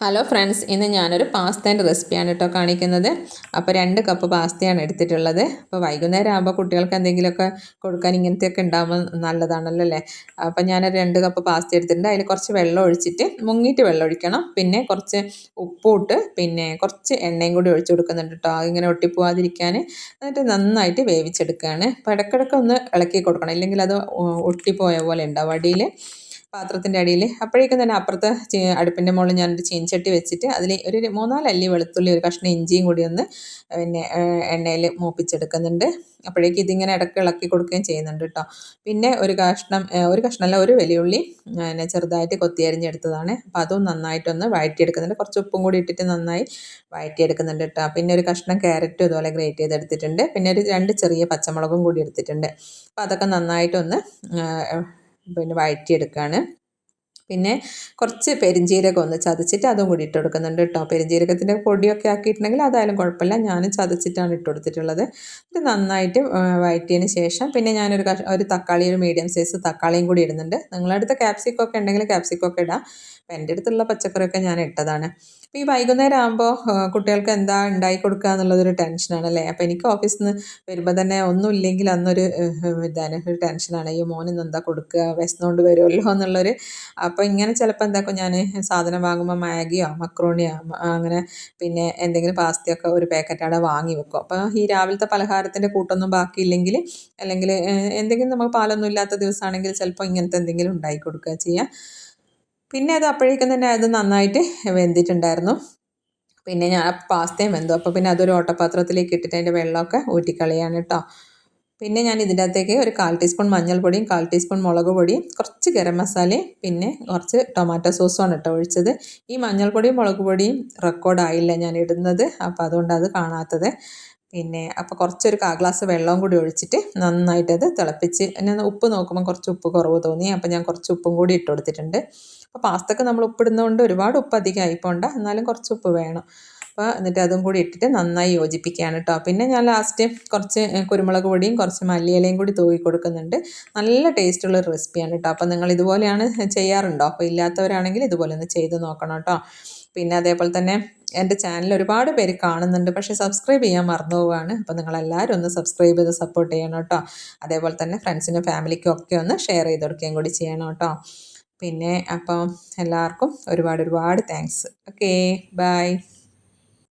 Hello friends, ഇന്ന് ഞാനൊരു പാസ്തേൻ്റെ റെസിപ്പിയാണ് കേട്ടോ കാണിക്കുന്നത്. അപ്പോൾ 2 കപ്പ് പാസ്തയാണ് എടുത്തിട്ടുള്ളത്. അപ്പോൾ വൈകുന്നേരം ആകുമ്പോൾ കുട്ടികൾക്ക് എന്തെങ്കിലുമൊക്കെ കൊടുക്കാൻ ഇങ്ങനത്തെയൊക്കെ ഉണ്ടാകുമ്പോൾ നല്ലതാണല്ലോ അല്ലേ. അപ്പോൾ ഞാനൊരു 2 കപ്പ് പാസ്ത എടുത്തിട്ടുണ്ട്. അതിൽ കുറച്ച് വെള്ളം ഒഴിച്ചിട്ട് മുങ്ങിയിട്ട് വെള്ളം ഒഴിക്കണം. പിന്നെ കുറച്ച് ഉപ്പും ഇട്ട് പിന്നെ കുറച്ച് എണ്ണയും കൂടി ഒഴിച്ച് കൊടുക്കുന്നുണ്ട് കേട്ടോ, ഇങ്ങനെ ഒട്ടിപ്പോവാതിരിക്കാൻ. എന്നിട്ട് നന്നായിട്ട് വേവിച്ചെടുക്കുകയാണ്. അപ്പോൾ ഇടയ്ക്കിടയ്ക്ക് ഒന്ന് ഇളക്കി കൊടുക്കണം, ഇല്ലെങ്കിൽ അത് ഒട്ടിപ്പോയ പോലെ ഉണ്ടാവും അടിയിൽ, പാത്രത്തിൻ്റെ അടിയിൽ. അപ്പോഴേക്കും തന്നെ അപ്പുറത്ത് അടുപ്പിൻ്റെ മുകളിൽ ഞാനൊരു ചീനച്ചട്ടി വെച്ചിട്ട് അതിൽ ഒരു 3-4 അല്ലി വെളുത്തുള്ളി, ഒരു കഷ്ണം ഇഞ്ചിയും കൂടി ഒന്ന് പിന്നെ എണ്ണയിൽ മൂപ്പിച്ചെടുക്കുന്നുണ്ട്. അപ്പോഴേക്കും ഇതിങ്ങനെ ഇടയ്ക്ക് ഇളക്കി കൊടുക്കുകയും ചെയ്യുന്നുണ്ട് കേട്ടോ. പിന്നെ ഒരു കഷ്ണമല്ല, ഒരു വലിയുള്ളി പിന്നെ ചെറുതായിട്ട് കൊത്തി അരിഞ്ഞെടുത്തതാണ്. അപ്പോൾ അതും നന്നായിട്ടൊന്ന് വഴറ്റിയെടുക്കുന്നുണ്ട്. കുറച്ച് ഉപ്പും കൂടി ഇട്ടിട്ട് നന്നായി വഴറ്റിയെടുക്കുന്നുണ്ട് കേട്ടോ. പിന്നെ ഒരു കഷ്ണം ക്യാരറ്റും ഇതുപോലെ ഗ്രേറ്റ് ചെയ്തെടുത്തിട്ടുണ്ട്. പിന്നെ ഒരു 2 ചെറിയ പച്ചമുളകും കൂടി എടുത്തിട്ടുണ്ട്. അപ്പോൾ അതൊക്കെ നന്നായിട്ടൊന്ന് പിന്നെ വഴറ്റിയെടുക്കുകയാണ്. പിന്നെ കുറച്ച് പെരിഞ്ജീരകം ഒന്ന് ചതച്ചിട്ട് അതും കൂടി ഇട്ട് കൊടുക്കുന്നുണ്ട് കേട്ടോ. പെരിഞ്ജീരകത്തിൻ്റെ പൊടിയൊക്കെ ആക്കിയിട്ടുണ്ടെങ്കിൽ അതായാലും കുഴപ്പമില്ല, ഞാൻ ചതച്ചിട്ടാണ് ഇട്ട് കൊടുത്തിട്ടുള്ളത്. ഇത് നന്നായിട്ട് വഴറ്റിയതിന് ശേഷം പിന്നെ ഞാനൊരു ഒരു തക്കാളി, ഒരു മീഡിയം സൈസ് തക്കാളിയും കൂടി ഇടുന്നുണ്ട്. നിങ്ങളുടെ അടുത്ത് ക്യാപ്സിക്കൊക്കെ ഉണ്ടെങ്കിൽ ക്യാപ്സിക്കൊക്കെ ഇടാം. അപ്പോൾ എൻ്റെ അടുത്തുള്ള പച്ചക്കറിയൊക്കെ ഞാൻ ഇട്ടതാണ്. അപ്പോൾ ഈ വൈകുന്നേരം ആകുമ്പോൾ കുട്ടികൾക്ക് എന്താ ഉണ്ടാക്കി കൊടുക്കുക എന്നുള്ളതൊരു ടെൻഷനാണല്ലേ. അപ്പോൾ എനിക്ക് ഓഫീസിൽ നിന്ന് വരുമ്പോൾ തന്നെ ഒന്നുമില്ലെങ്കിൽ അന്നൊരു ഇതാണ്, ഒരു ടെൻഷനാണ്. ഈ മോനിന്ന് എന്താ കൊടുക്കുക, വിശന്നുകൊണ്ട് വരുമല്ലോ എന്നുള്ളൊരു. അപ്പോൾ ഇങ്ങനെ ചിലപ്പോൾ എന്താക്കും, ഞാൻ സാധനം വാങ്ങുമ്പോൾ മാഗിയോ മക്രോണിയോ അങ്ങനെ പിന്നെ എന്തെങ്കിലും പാസ്തയൊക്കെ ഒരു പാക്കറ്റ് അവിടെ വാങ്ങി വെക്കും. അപ്പോൾ ഈ രാവിലത്തെ പലഹാരത്തിൻ്റെ കൂട്ടൊന്നും ബാക്കിയില്ലെങ്കിൽ, അല്ലെങ്കിൽ എന്തെങ്കിലും നമുക്ക് പാലൊന്നും ഇല്ലാത്ത ദിവസമാണെങ്കിൽ ചിലപ്പോൾ ഇങ്ങനത്തെ എന്തെങ്കിലും ഉണ്ടാക്കി കൊടുക്കുക ചെയ്യുക. പിന്നെ അത് അപ്പോഴേക്കും തന്നെ അത് നന്നായിട്ട് വെന്തിട്ടുണ്ടായിരുന്നു. പിന്നെ ഞാൻ പാസ്തയും വെന്തു. അപ്പോൾ പിന്നെ അതൊരു ഓട്ടപാത്രത്തിലേക്ക് ഇട്ടിട്ട് അതിൻ്റെ വെള്ളമൊക്കെ ഊറ്റിക്കളയാണ് കേട്ടോ. പിന്നെ ഞാൻ ഇതിൻ്റെ അകത്തേക്ക് ഒരു 1/4 ടീസ്പൂൺ മഞ്ഞൾപ്പൊടിയും 1/4 ടീസ്പൂൺ മുളക് പൊടിയും കുറച്ച് ഗരം മസാലയും പിന്നെ കുറച്ച് ടൊമാറ്റോ സോസുമാണ് കേട്ടോ ഒഴിച്ചത്. ഈ മഞ്ഞൾപ്പൊടിയും മുളക് പൊടിയും റെക്കോർഡായില്ല ഞാൻ ഇടുന്നത്, അപ്പോൾ അതുകൊണ്ട് അത് കാണാത്തത്. പിന്നെ അപ്പോൾ കുറച്ചൊരു 1/4 ഗ്ലാസ് വെള്ളവും കൂടി ഒഴിച്ചിട്ട് നന്നായിട്ടത് തിളപ്പിച്ച്, ഞാൻ ഉപ്പ് നോക്കുമ്പോൾ കുറച്ച് ഉപ്പ് കുറവ് തോന്നി. അപ്പോൾ ഞാൻ കുറച്ച് ഉപ്പും കൂടി ഇട്ട് കൊടുത്തിട്ടുണ്ട്. അപ്പോൾ പാസ്തക്ക് നമ്മൾ ഉപ്പിടുന്നതുകൊണ്ട് ഒരുപാട് ഉപ്പ് അധികം ആയിപ്പോണ്ട, എന്നാലും കുറച്ച് ഉപ്പ് വേണം. അപ്പോൾ എന്നിട്ട് അതും കൂടി ഇട്ടിട്ട് നന്നായി യോജിപ്പിക്കുകയാണ് കേട്ടോ. പിന്നെ ഞാൻ ലാസ്റ്റ് കുറച്ച് കുരുമുളക് പൊടിയും കുറച്ച് മല്ലിയിലയും കൂടി തൂവി കൊടുക്കുന്നുണ്ട്. നല്ല ടേസ്റ്റുള്ളൊരു റെസിപ്പിയാണ് കേട്ടോ. അപ്പോൾ നിങ്ങൾ ഇതുപോലെയാണ് ചെയ്യാറുണ്ടോ? അപ്പോൾ ഇല്ലാത്തവരാണെങ്കിൽ ഇതുപോലെ ഒന്ന് ചെയ്ത് നോക്കണം കേട്ടോ. പിന്നെ അതേപോലെ തന്നെ എൻ്റെ ചാനൽ ഒരുപാട് പേര് കാണുന്നുണ്ട്, പക്ഷേ സബ്സ്ക്രൈബ് ചെയ്യാൻ മറന്നു പോവുകയാണ്. അപ്പോൾ നിങ്ങളെല്ലാവരും ഒന്ന് സബ്സ്ക്രൈബ് ചെയ്ത് സപ്പോർട്ട് ചെയ്യണം കേട്ടോ. അതേപോലെ തന്നെ ഫ്രണ്ട്സിനും ഫാമിലിക്കും ഒക്കെ ഒന്ന് ഷെയർ ചെയ്ത് കൊടുക്കുകയും കൂടി ചെയ്യണം കേട്ടോ. പിന്നെ അപ്പം എല്ലാവർക്കും ഒരുപാട് താങ്ക്സ്. Okay, by.